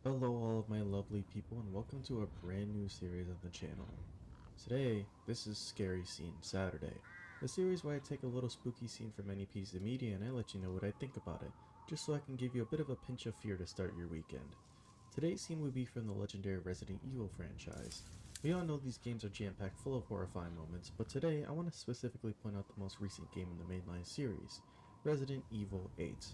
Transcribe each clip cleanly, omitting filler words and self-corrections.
Hello all of my lovely people and welcome to a brand new series on the channel. Today, this is Scary Scene Saturday, a series where I take a little spooky scene from any piece of media and I let you know what I think about it, just so I can give you a bit of a pinch of fear to start your weekend. Today's scene will be from the legendary Resident Evil franchise. We all know these games are jam-packed full of horrifying moments, but today I want to specifically point out the most recent game in the mainline series, Resident Evil 8.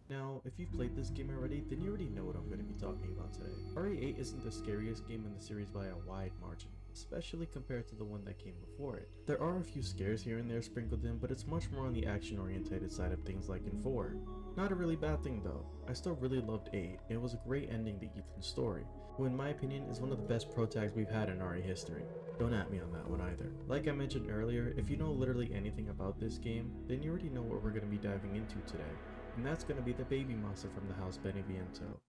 Now, if you've played this game already, then you already know what I'm going to be talking about today. RE8 isn't the scariest game in the series by a wide margin, especially compared to the one that came before it. There are a few scares here and there sprinkled in, but it's much more on the action-oriented side of things like in 4. Not a really bad thing though. I still really loved 8, and it was a great ending to Ethan's story, who in my opinion is one of the best protags we've had in RE history. Don't at me on that one either. Like I mentioned earlier, if you know literally anything about this game, then you already know what we're going to be diving into today. And that's going to be the baby monster from the house Beneviento.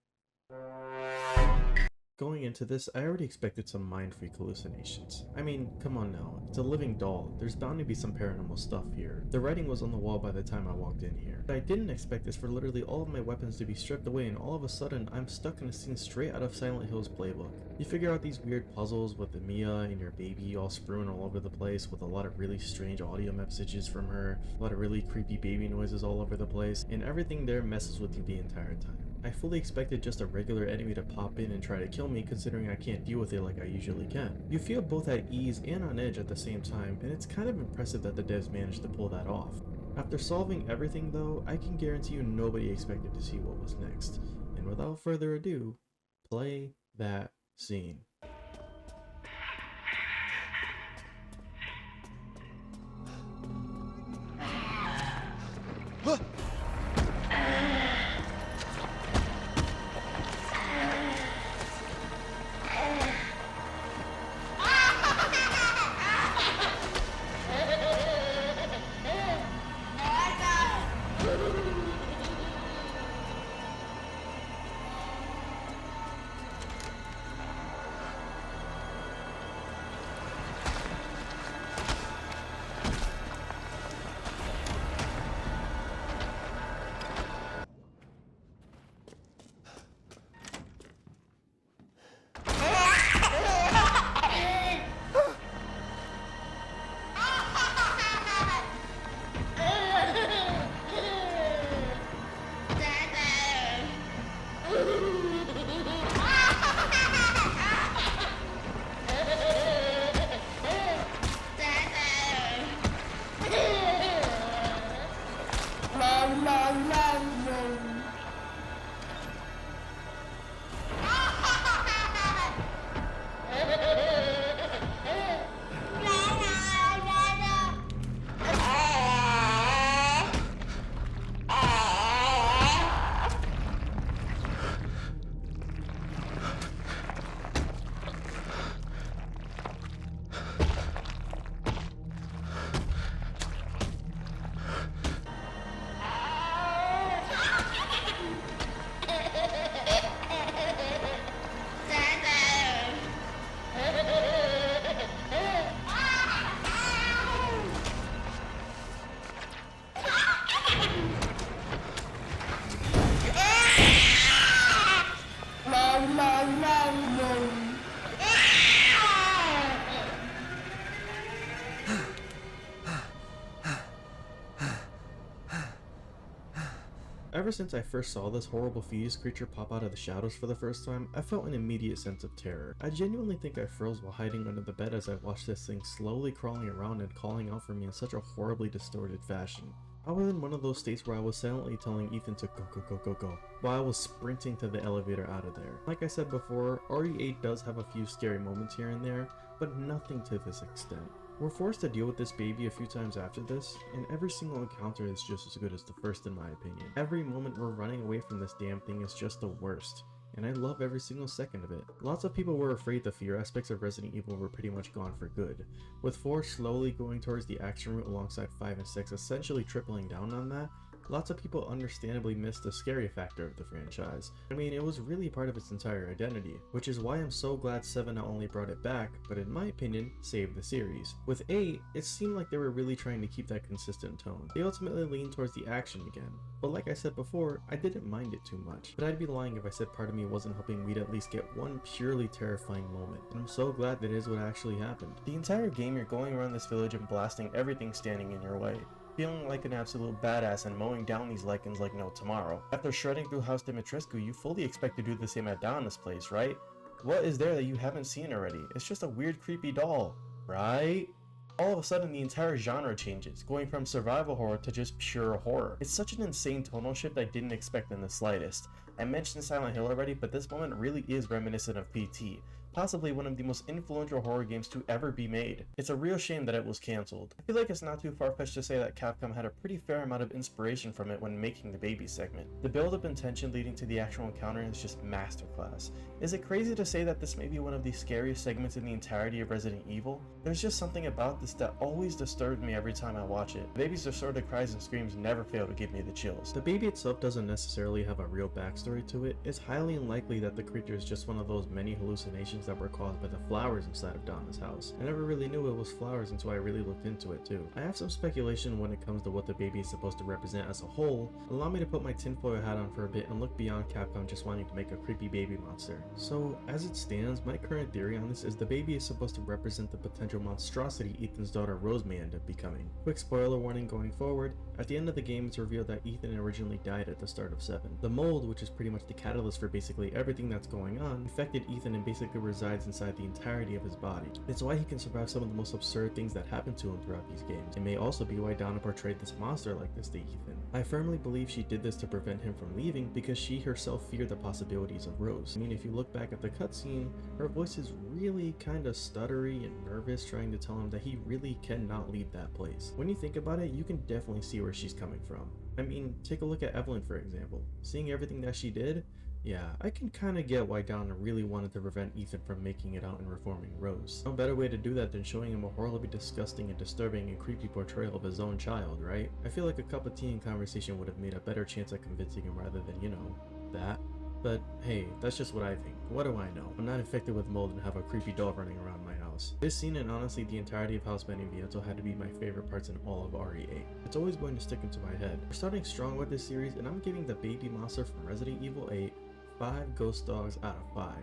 Going into this, I already expected some mind-freak hallucinations. I mean, come on now, it's a living doll, there's bound to be some paranormal stuff here. The writing was on the wall by the time I walked in here. But I didn't expect this for literally all of my weapons to be stripped away and all of a sudden, I'm stuck in a scene straight out of Silent Hill's playbook. You figure out these weird puzzles with the Mia and your baby all strewn all over the place with a lot of really strange audio messages from her, a lot of really creepy baby noises all over the place, and everything there messes with you the entire time. I fully expected just a regular enemy to pop in and try to kill me considering I can't deal with it like I usually can. You feel both at ease and on edge at the same time, and it's kind of impressive that the devs managed to pull that off. After solving everything though, I can guarantee you nobody expected to see what was next. And without further ado, play that scene. Ever since I first saw this horrible fetus creature pop out of the shadows for the first time, I felt an immediate sense of terror. I genuinely think I froze while hiding under the bed as I watched this thing slowly crawling around and calling out for me in such a horribly distorted fashion. I was in one of those states where I was silently telling Ethan to go go go go go, while I was sprinting to the elevator out of there. Like I said before, RE8 does have a few scary moments here and there, but nothing to this extent. We're forced to deal with this baby a few times after this, and every single encounter is just as good as the first in my opinion. Every moment we're running away from this damn thing is just the worst, and I love every single second of it. Lots of people were afraid the fear aspects of Resident Evil were pretty much gone for good, with 4 slowly going towards the action route alongside 5 and 6 essentially tripling down on that. Lots of people understandably missed the scary factor of the franchise. I mean, it was really part of its entire identity, which is why I'm so glad 7 not only brought it back, but in my opinion, saved the series. With 8, it seemed like they were really trying to keep that consistent tone. They ultimately leaned towards the action again, but like I said before, I didn't mind it too much. But I'd be lying if I said part of me wasn't hoping we'd at least get one purely terrifying moment, and I'm so glad that is what actually happened. The entire game you're going around this village and blasting everything standing in your way, feeling like an absolute badass and mowing down these lycans like no tomorrow. After shredding through House Dimitrescu, you fully expect to do the same at Donna's place, right? What is there that you haven't seen already? It's just a weird creepy doll, right? All of a sudden the entire genre changes, going from survival horror to just pure horror. It's such an insane tonal shift I didn't expect in the slightest. I mentioned Silent Hill already, but this moment really is reminiscent of PT. Possibly one of the most influential horror games to ever be made. It's a real shame that it was cancelled. I feel like it's not too far-fetched to say that Capcom had a pretty fair amount of inspiration from it when making the baby segment. The build-up and tension leading to the actual encounter is just masterclass. Is it crazy to say that this may be one of the scariest segments in the entirety of Resident Evil? There's just something about this that always disturbs me every time I watch it. The baby's assorted cries and screams never fail to give me the chills. The baby itself doesn't necessarily have a real backstory to it. It's highly unlikely that the creature is just one of those many hallucinations that were caused by the flowers inside of Donna's house. I never really knew it was flowers until I really looked into it too. I have some speculation when it comes to what the baby is supposed to represent as a whole. Allow me to put my tinfoil hat on for a bit and look beyond Capcom just wanting to make a creepy baby monster. So as it stands, my current theory on this is the baby is supposed to represent the potential monstrosity Ethan's daughter Rose may end up becoming. Quick spoiler warning going forward, at the end of the game it's revealed that Ethan originally died at the start of 7. The mold, which is pretty much the catalyst for basically everything that's going on, infected Ethan and basically resides inside the entirety of his body. It's why he can survive some of the most absurd things that happen to him throughout these games. It may also be why Donna portrayed this monster like this to Ethan. I firmly believe she did this to prevent him from leaving because she herself feared the possibilities of Rose. I mean, if you look back at the cutscene, her voice is really kinda stuttery and nervous, trying to tell him that he really cannot leave that place. When you think about it, you can definitely see where she's coming from. I mean, take a look at Evelyn for example. Seeing everything that she did, yeah, I can kinda get why Donna really wanted to prevent Ethan from making it out and reforming Rose. No better way to do that than showing him a horribly disgusting and disturbing and creepy portrayal of his own child, right? I feel like a cup of tea and conversation would have made a better chance at convincing him rather than, you know, that. But hey, that's just what I think. What do I know? I'm not infected with mold and have a creepy doll running around my house. This scene and honestly the entirety of House Beneviento had to be my favorite parts in all of RE8. It's always going to stick into my head. We're starting strong with this series and I'm giving the baby monster from Resident Evil 8 5 ghost dogs out of 5.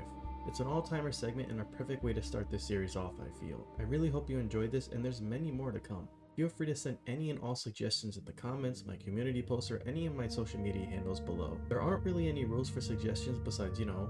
It's an all-timer segment and a perfect way to start this series off, I feel. I really hope you enjoyed this and there's many more to come. Feel free to send any and all suggestions in the comments, my community posts, or any of my social media handles below. There aren't really any rules for suggestions besides, you know,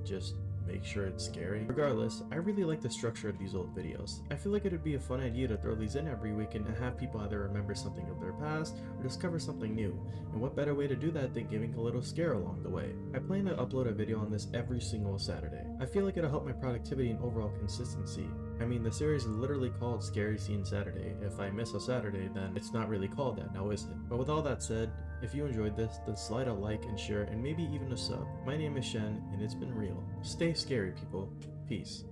just make sure it's scary. Regardless, I really like the structure of these old videos. I feel like it would be a fun idea to throw these in every week and have people either remember something of their past or discover something new. And what better way to do that than giving a little scare along the way. I plan to upload a video on this every single Saturday. I feel like it'll help my productivity and overall consistency. I mean, the series is literally called Scary Scene Saturday. If I miss a Saturday, then it's not really called that, now is it? But with all that said, if you enjoyed this, then slide a like and share and maybe even a sub. My name is Shen, and it's been real. Stay scary, people. Peace.